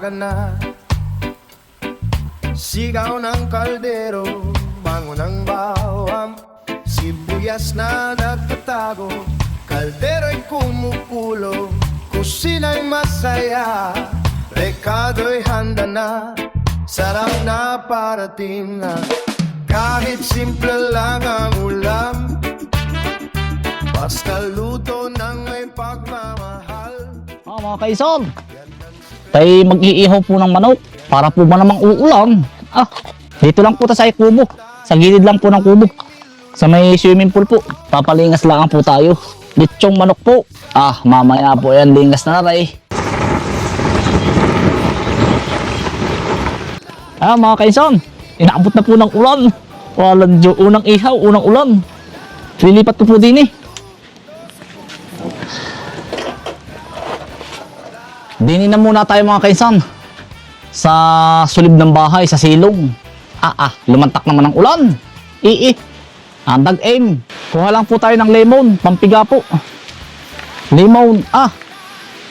Umaga na, sigaw ng kaldero, bango ng bawang, sibuyas na nagtatago, kaldero'y kumukulo, kusina'y masaya, rekado'y handa na, sarap na parating na, kahit simple lang ang ulam, basta luto ng may pagmamahal. Mga kaison, tayo mag-iihaw po ng manok para po ba namang uulam. Dito lang po ta sa kubo, sa gilid lang po ng kubo, sa may swimming pool po. Papalingas lang po tayo, litsong manok po. Mamaya po yan, lingas na rin. Mga kaison, inaabot na po ng ulan. Walang unang ihaw, unang ulan. Lilipat ko po din eh. Dinin na muna tayo mga kainsan sa sulib ng bahay, sa silong. Lumantak naman ang ulan. Andag aim. Kuha lang po tayo ng lemon, pampiga po. Lemon,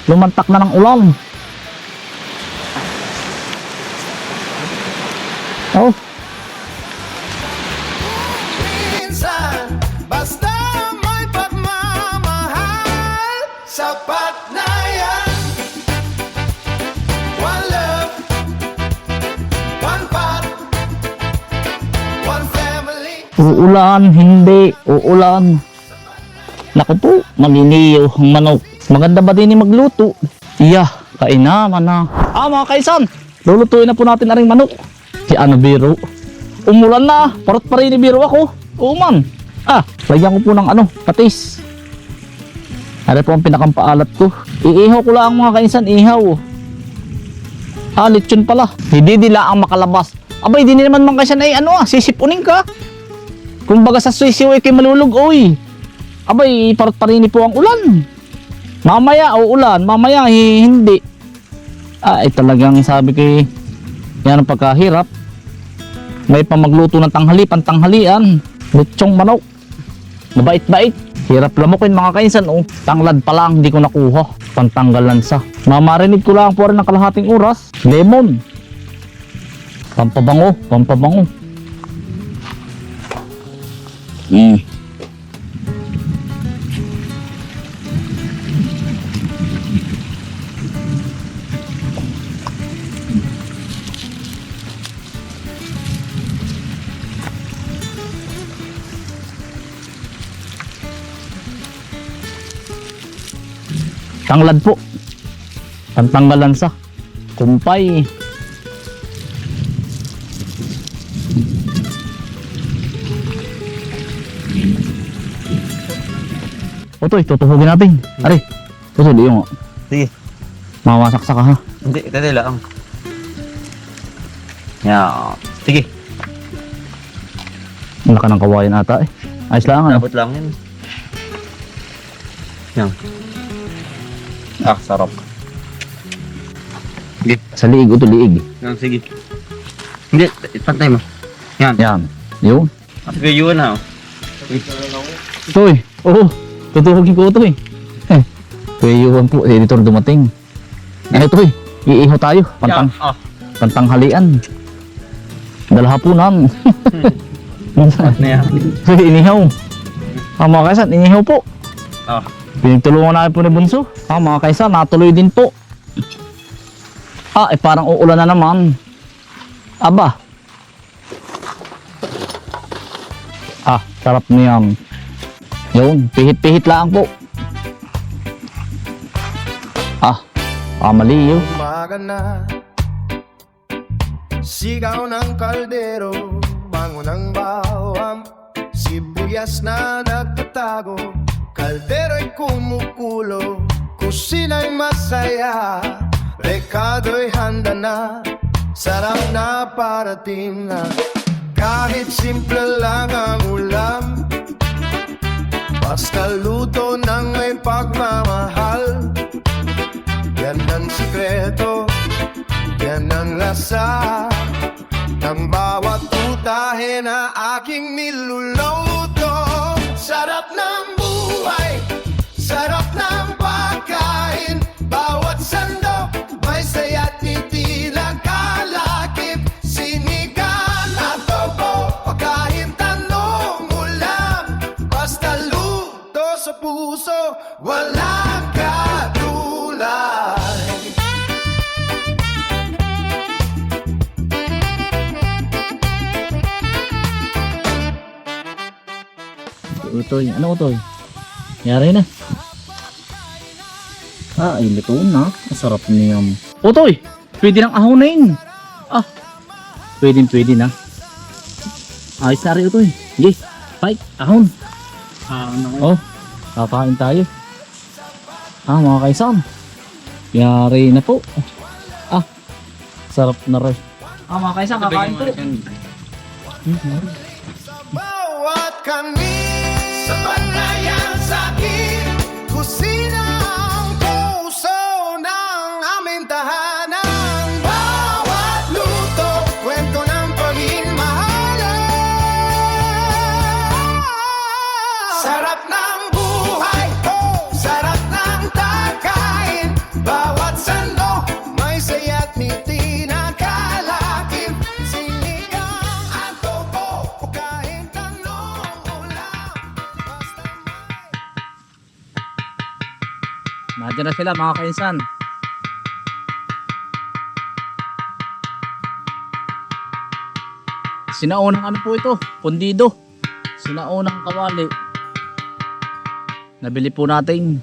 lumantak na ng ulan. Minsan, basta may pagmamahal, sapat na yan. One love, one pot, one family. Uulan, hindi, uulan. Naku po, maliniyo ang manok. Maganda ba din magluto? Kain naman na. Mga kaisan, lulutuin na po natin na rin manok. Si ano biro? Umulan na, parot pa rin ni biro ako. Man. Lagyan ko po ng patis. Ano po ang pinakampaalat ko. Iihaw ko lang mga kainsan, ihaw. Lechon pala. Hindi nila ang makalabas. Hindi naman mga kainsan ay sisipunin ka. Kung baga sa sisiw ay kay malulog, oy. Parot pa rin po ang ulan. Mamaya uulan, mamaya hindi. Talagang sabi ko yan ang pagkahirap. May pamagluto ng tanghali, pantanghalian. Lechong manok. Mabait-bait. Hirap lamukin mga kainsan. Tanglad pa lang, hindi ko nakuha. Pantanggal lansa. Mamarinig ko lang po rin ng kalahating oras. Lemon. Pampabango, pampabango. Tanglad po. Pantanggalan sa kumpay. Otoy, tutuhugin natin. Ari, tutuloy yung. Sige. Mawasaksak ka ha. Hindi, dali lang. Sige. Wala ka ng kawayan ata eh. Ayos lang Abot lang yun. Yan. Sarap. Sige. Sa liig, ito liig. Sige. Hindi, pantay mo. Yan. Yun. Gayuan na. Toy, tutuhugin ko ito eh. Tuyuan po, editor dumating. Toy, iihaw tayo. Pantanghalian. Dalahapunan. Inihaw. Mga kaisan, inihaw po. Pinagtulungan namin po ni Bunso. Mga kaisan, natuloy din po. Parang uulan na naman. Sarap niyan. Yun, pihit-pihit lang po. Mali yun. Umaga na, sigaw ng kaldero, bango ng bawang, sibuyas na nagtatago, kaldero'y kumukulo, kusina'y masaya, rekado'y handa na, sarap na parating na, kahit simple lang ang ulam, basta luto ng may pagmamahal. Yan ang sikreto, yan ang lasa ng bawat putahe na aking niluluto. Sarap ng buhay, sarap ng pagkain, bawat sandok may saya't ngiti. Utoy. Ano utoy? Yari na. Ah, ay luto na. Masarap niyang. Utoy! Pwede nang ahonin. Ah. Pwede na. Ayos na rin utoy. Sige. Fight. Ahon. Oh. Kakain tayo. Ah, mga kaisan. Yari na po. Ah. Sarap na rin. Ah, mga kaisan, kakain po. Bawat kami sa banayang sakit, kusina ang puso ng aming tahanan. Bawat luto, kwento ng pagmamahalan. Sarap ng buhay, sarap ng tagayin. Bawat sandok, may saya't ngiti na kalakip. Sinigang at tubo, kahit anong ulam. Nandiyan na sila mga kainsan. Sinaunang ano po ito? Pundido. Sinaunang kawali. Nabili po natin.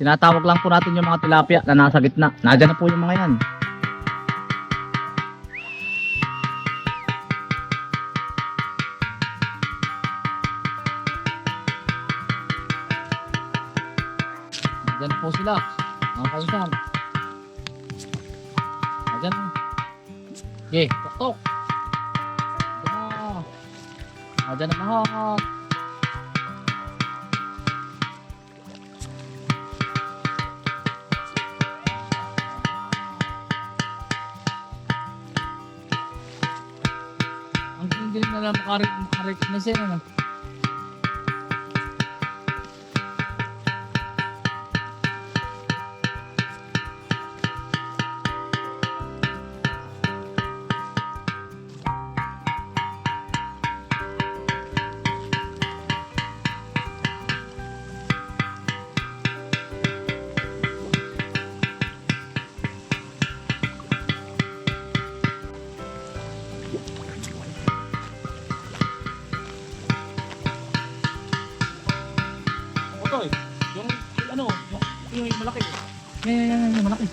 Tinatawag lang po natin yung mga tilapia na nasa gitna. Nandiyan na po yung mga yan. Nandiyan po sila. Mga kainsan. Nandiyan po. Okay, tok. Nandiyan na lahat. Ang galing na lang makarik na siya. Ano? Otoy, yung ano, yung malaki. Yan, malaki.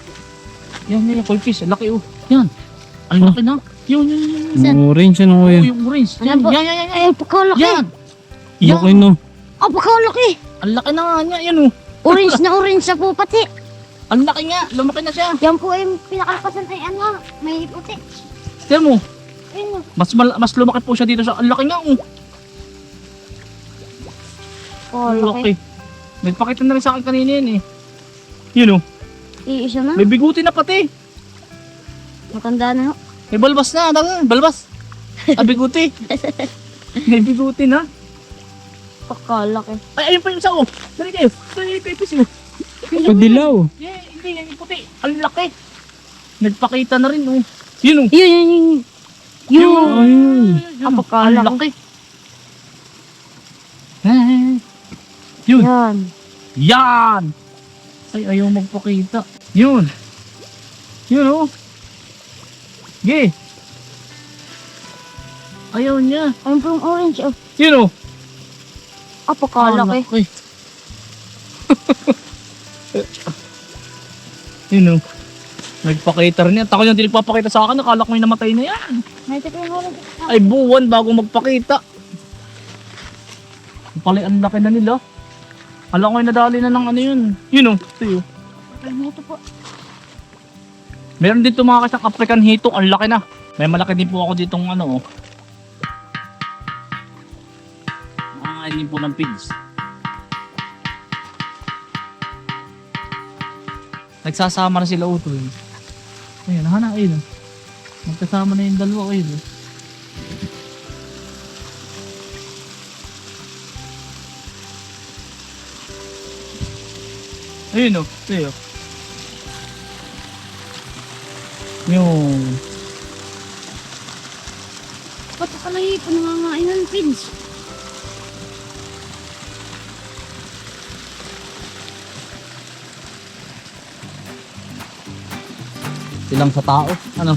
Yan, koi fish, ang laki oh. Yan. Ang laki na. Yun. Orange ano Oh, yan? yung orange. Ayan po. Yan. Ay, pagkalaki. Yan. Laki no. Oh, pagkalaki. Ang laki na nga niya, yan oh. Orange na orange na po pati. Ang laki nga, lumaki na siya. Yan po ay pinakalapasan ay ano, may puti. Tignan mo, Ayun. mas lumaki po siya dito sa, ang laki nga oh. Oh, Ang laki. laki. Nagpakita na rin sa akin kanina yan eh. Yun oh, Iisa na. may biguti na pati. Matanda na. May balbas na, balbas. Ah, biguti. May biguti na. Pagkalaki. Ay, ayun pa yung isa oh. Dali kayo. Dali kayo piso. Padilaw. Yeah, hindi, yung puti. Ang laki. Nagpakita na rin oh. Yun oh. Yun. Ayun. Ang Ang pagkalaki. laki. Yun. Yan. Yan. Ay, ayaw magpakita. Yun. Yun oh. Ge. Ayaw niya. Ayun po yung orange. Oh, Yun oh. pagkalaki. Laki. Yun oh. Nagpakita rin yan. Tako yung hindi nagpapakita sa akin. Nakala ko may namatay na yan. May ito po yung orange. Ay, buwan bago magpakita. Pala, ang laki na nila. Alam ko yung nadali na ng ano yun. Yun oh. Ito yun. Ay, ito po. Meron dito mga kasang African hitong. Ang laki na. May malaki din po ako ditong ano oh. Mga din po ng pigs. Nagsasama na sila uto eh. Ayun, ayun. Magkasama na yung dalawa ayun. Ayun oh, ayun. Yung Ba't pakalaki po nangangain ng pins? silang sa tao. Ano?